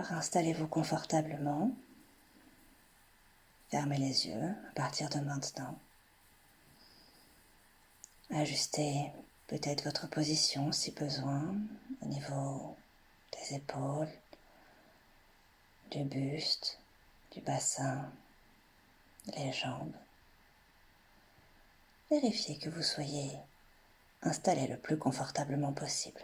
Alors installez-vous confortablement. Fermez les yeux à partir de maintenant. Ajustez peut-être votre position si besoin au niveau des épaules, du buste, du bassin, les jambes. Vérifiez que vous soyez installé le plus confortablement possible.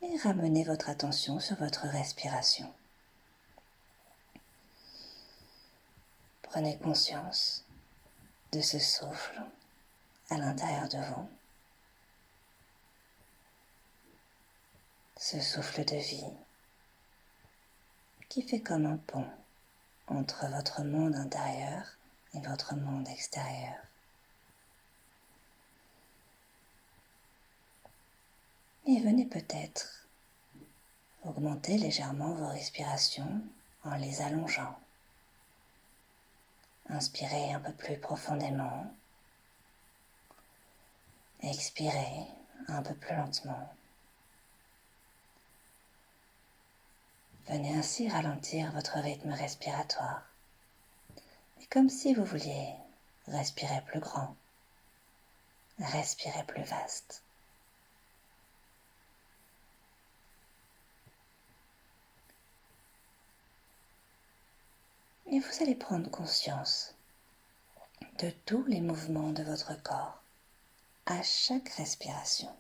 Et ramenez votre attention sur votre respiration. Prenez conscience de ce souffle à l'intérieur de vous, ce souffle de vie qui fait comme un pont entre votre monde intérieur et votre monde extérieur. Et venez peut-être augmenter légèrement vos respirations en les allongeant. Inspirez un peu plus profondément. Expirez un peu plus lentement. Venez ainsi ralentir votre rythme respiratoire. Et comme si vous vouliez respirer plus grand, respirer plus vaste. Et vous allez prendre conscience de tous les mouvements de votre corps à chaque respiration.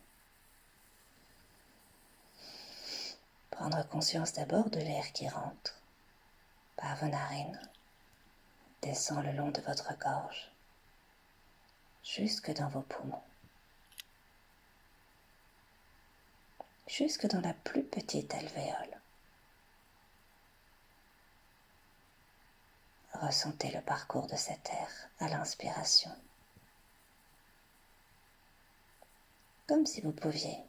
Prendre conscience d'abord de l'air qui rentre par vos narines, descend le long de votre gorge, jusque dans vos poumons, jusque dans la plus petite alvéole. Ressentez le parcours de cet air à l'inspiration, comme si vous pouviez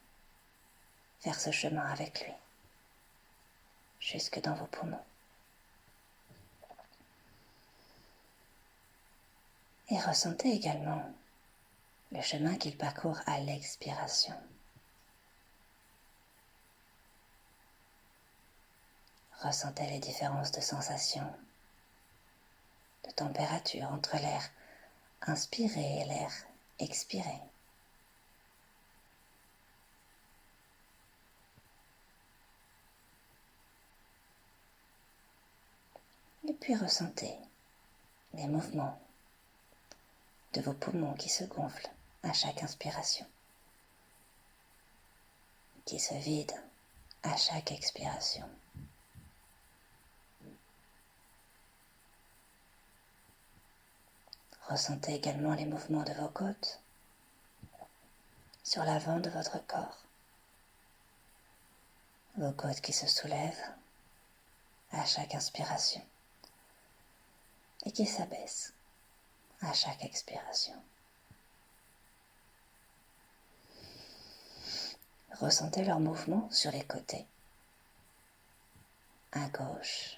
faire ce chemin avec lui, jusque dans vos poumons. Et ressentez également le chemin qu'il parcourt à l'expiration. Ressentez les différences de sensations, de température entre l'air inspiré et l'air expiré. Et puis ressentez les mouvements de vos poumons qui se gonflent à chaque inspiration, qui se vident à chaque expiration. Ressentez également les mouvements de vos côtes sur l'avant de votre corps. Vos côtes qui se soulèvent à chaque inspiration et qui s'abaissent à chaque expiration. Ressentez leurs mouvements sur les côtés, à gauche,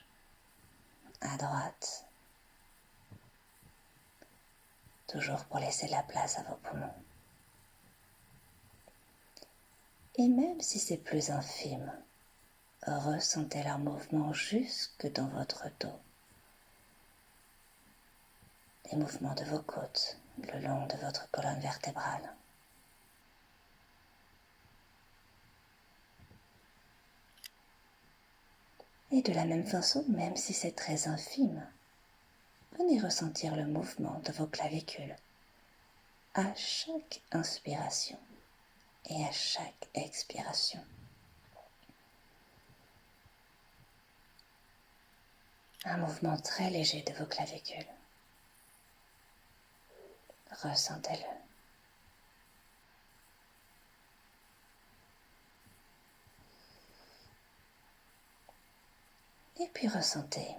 à droite, toujours pour laisser la place à vos poumons. Et même si c'est plus infime, ressentez leurs mouvements jusque dans votre dos. Les mouvements de vos côtes le long de votre colonne vertébrale. Et de la même façon, même si c'est très infime, venez ressentir le mouvement de vos clavicules à chaque inspiration et à chaque expiration. Un mouvement très léger de vos clavicules. Ressentez-le. Et puis ressentez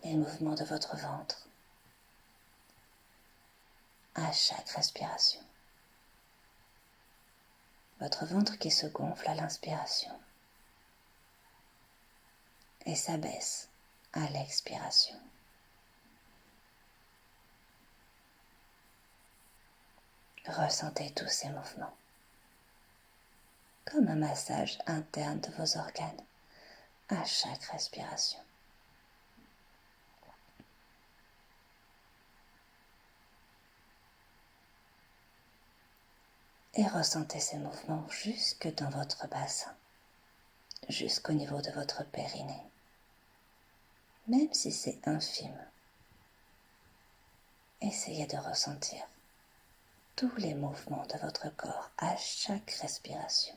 les mouvements de votre ventre à chaque respiration. Votre ventre qui se gonfle à l'inspiration et s'abaisse à l'expiration. Ressentez tous ces mouvements. comme un massage interne de vos organes à chaque respiration. Et ressentez ces mouvements jusque dans votre bassin, jusqu'au niveau de votre périnée, même si c'est infime. Essayez de ressentir tous les mouvements de votre corps à chaque respiration.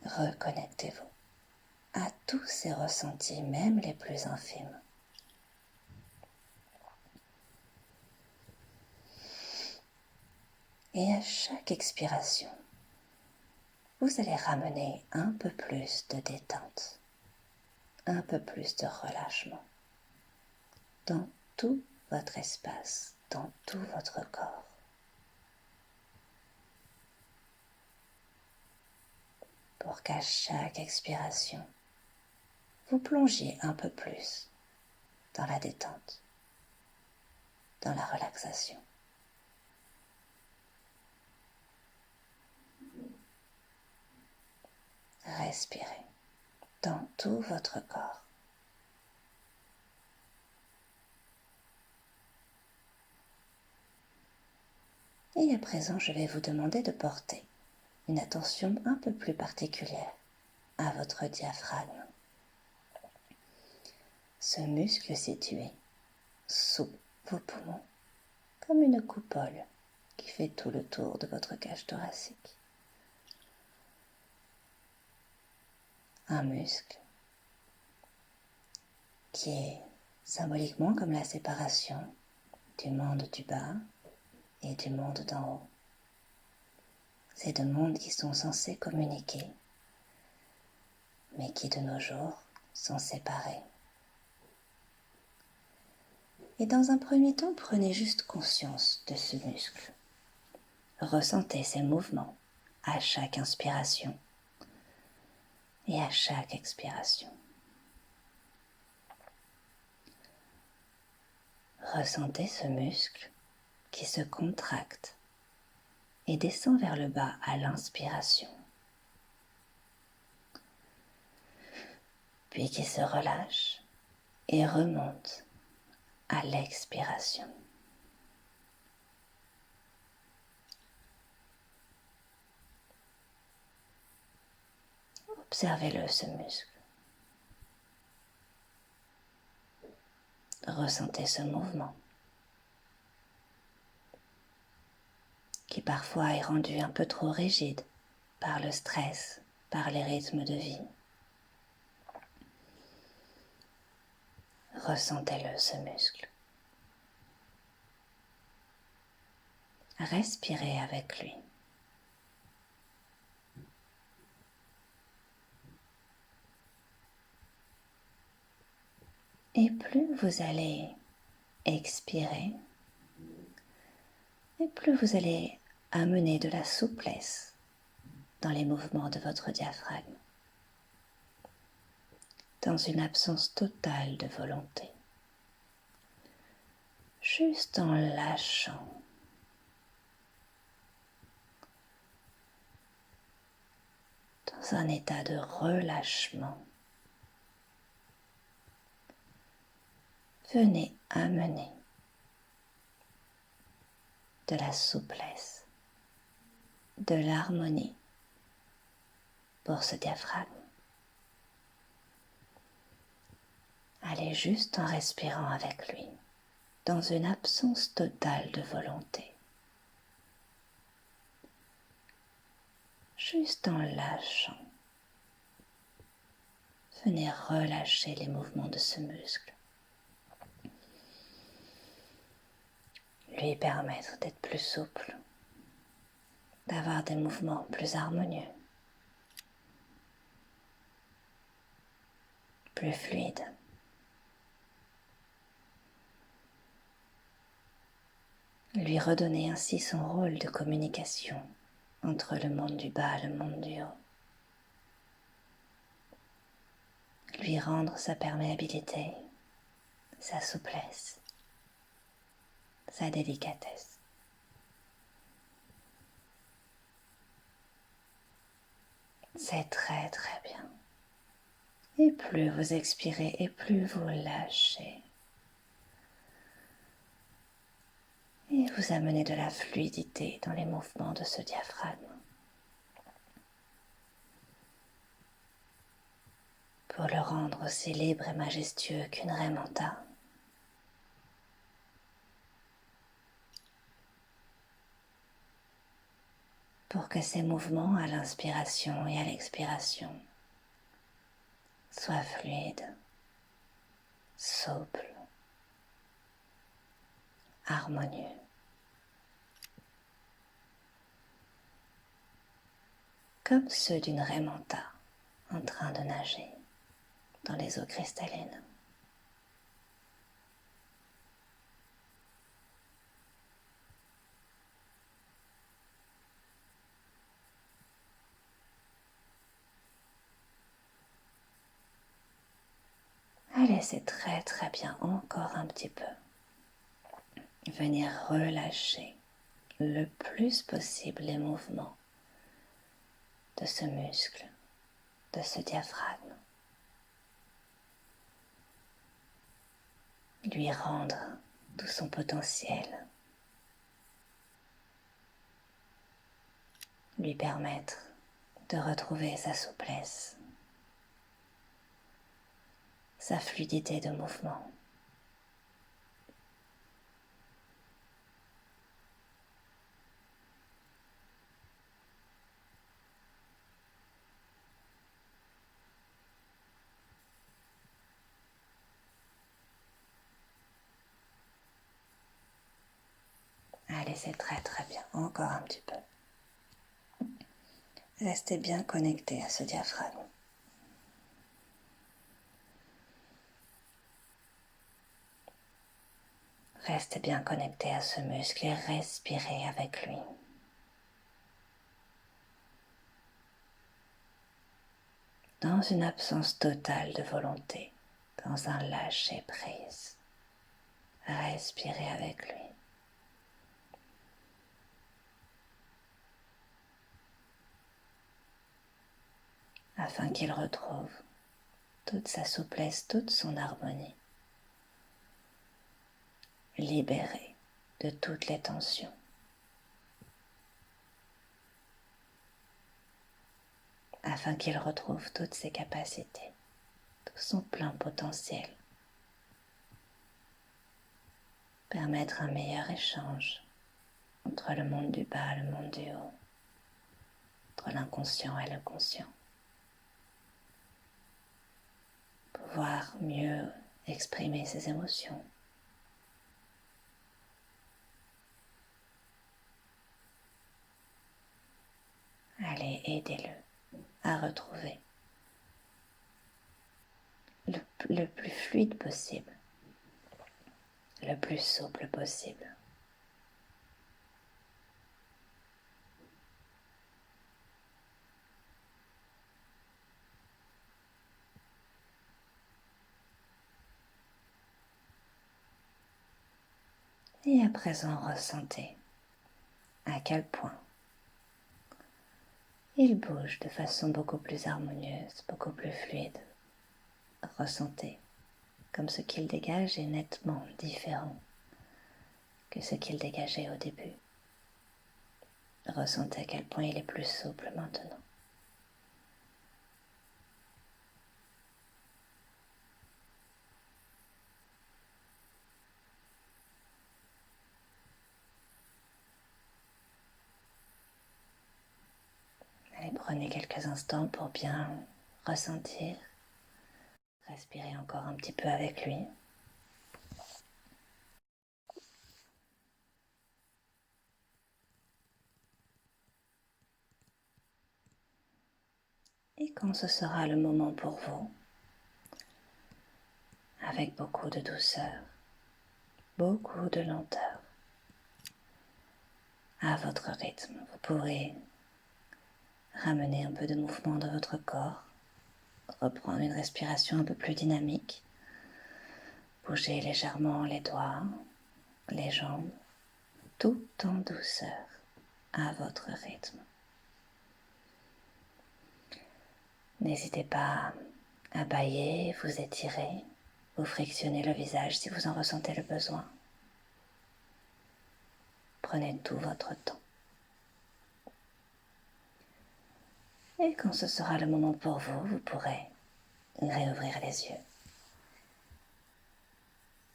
Reconnectez-vous à tous ces ressentis, même les plus infimes. Et à chaque expiration, vous allez ramener un peu plus de détente, un peu plus de relâchement dans tout votre espace, dans tout votre corps. Pour qu'à chaque expiration, vous plongiez un peu plus dans la détente, dans la relaxation. Respirez dans tout votre corps. Et à présent, je vais vous demander de porter une attention un peu plus particulière à votre diaphragme. Ce muscle situé sous vos poumons, comme une coupole qui fait tout le tour de votre cage thoracique. Un muscle qui est symboliquement comme la séparation du monde du bas et du monde d'en haut. Ces deux mondes qui sont censés communiquer, mais qui de nos jours sont séparés. Et dans un premier temps, prenez juste conscience de ce muscle. Ressentez ses mouvements à chaque inspiration et à chaque expiration. Ressentez ce muscle qui se contracte et descend vers le bas à l'inspiration, puis qui se relâche et remonte à l'expiration. Observez-le, ce muscle. Ressentez ce mouvement qui parfois est rendu un peu trop rigide par le stress, par les rythmes de vie. Ressentez-le, ce muscle. Respirez avec lui. Et plus vous allez expirer, et plus vous allez amener de la souplesse dans les mouvements de votre diaphragme, dans une absence totale de volonté, juste en lâchant. Dans un état de relâchement, venez amener de la souplesse, de l'harmonie pour ce diaphragme. Allez juste en respirant avec lui, dans une absence totale de volonté. Juste en lâchant. Venez relâcher les mouvements de ce muscle. Lui permettre d'être plus souple, d'avoir des mouvements plus harmonieux, plus fluides. Lui redonner ainsi son rôle de communication entre le monde du bas et le monde du haut. Lui rendre sa perméabilité, sa souplesse, sa délicatesse. C'est très très bien. Et plus vous expirez et plus vous lâchez. Et vous amenez de la fluidité dans les mouvements de ce diaphragme. Pour le rendre aussi libre et majestueux qu'une raie manta. Pour que ces mouvements à l'inspiration et à l'expiration soient fluides, souples, harmonieux. Comme ceux d'une raie manta en train de nager dans les eaux cristallines. Allez, c'est très très bien, encore un petit peu. Venir relâcher le plus possible les mouvements de ce muscle, de ce diaphragme. Lui rendre tout son potentiel. Lui permettre de retrouver sa souplesse, sa fluidité de mouvement. Allez, c'est très très bien, encore un petit peu. Restez bien connecté à ce diaphragme. Restez bien connecté à ce muscle et respirez avec lui. Dans une absence totale de volonté, dans un lâcher-prise. Respirez avec lui. Afin qu'il retrouve toute sa souplesse, toute son harmonie, libéré de toutes les tensions. Afin qu'il retrouve toutes ses capacités, tout son plein potentiel. Permettre un meilleur échange entre le monde du bas et le monde du haut, entre l'inconscient et le conscient. Pouvoir mieux exprimer ses émotions. Allez, aidez-le à retrouver le plus fluide possible, le plus souple possible. Et à présent, ressentez à quel point il bouge de façon beaucoup plus harmonieuse, beaucoup plus fluide. Ressentez comme ce qu'il dégage est nettement différent que ce qu'il dégageait au début. Ressentez à quel point il est plus souple maintenant. Allez, prenez quelques instants pour bien ressentir. Respirez encore un petit peu avec lui. Et quand ce sera le moment pour vous, avec beaucoup de douceur, beaucoup de lenteur, à votre rythme, vous pourrez ramener un peu de mouvement dans votre corps, reprendre une respiration un peu plus dynamique, bouger légèrement les doigts, les jambes, tout en douceur, à votre rythme. N'hésitez pas à bâiller, vous étirer, vous frictionner le visage si vous en ressentez le besoin. Prenez tout votre temps. Et quand ce sera le moment pour vous, vous pourrez réouvrir les yeux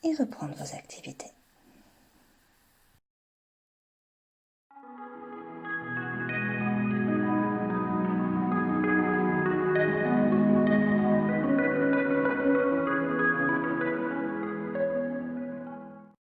et reprendre vos activités.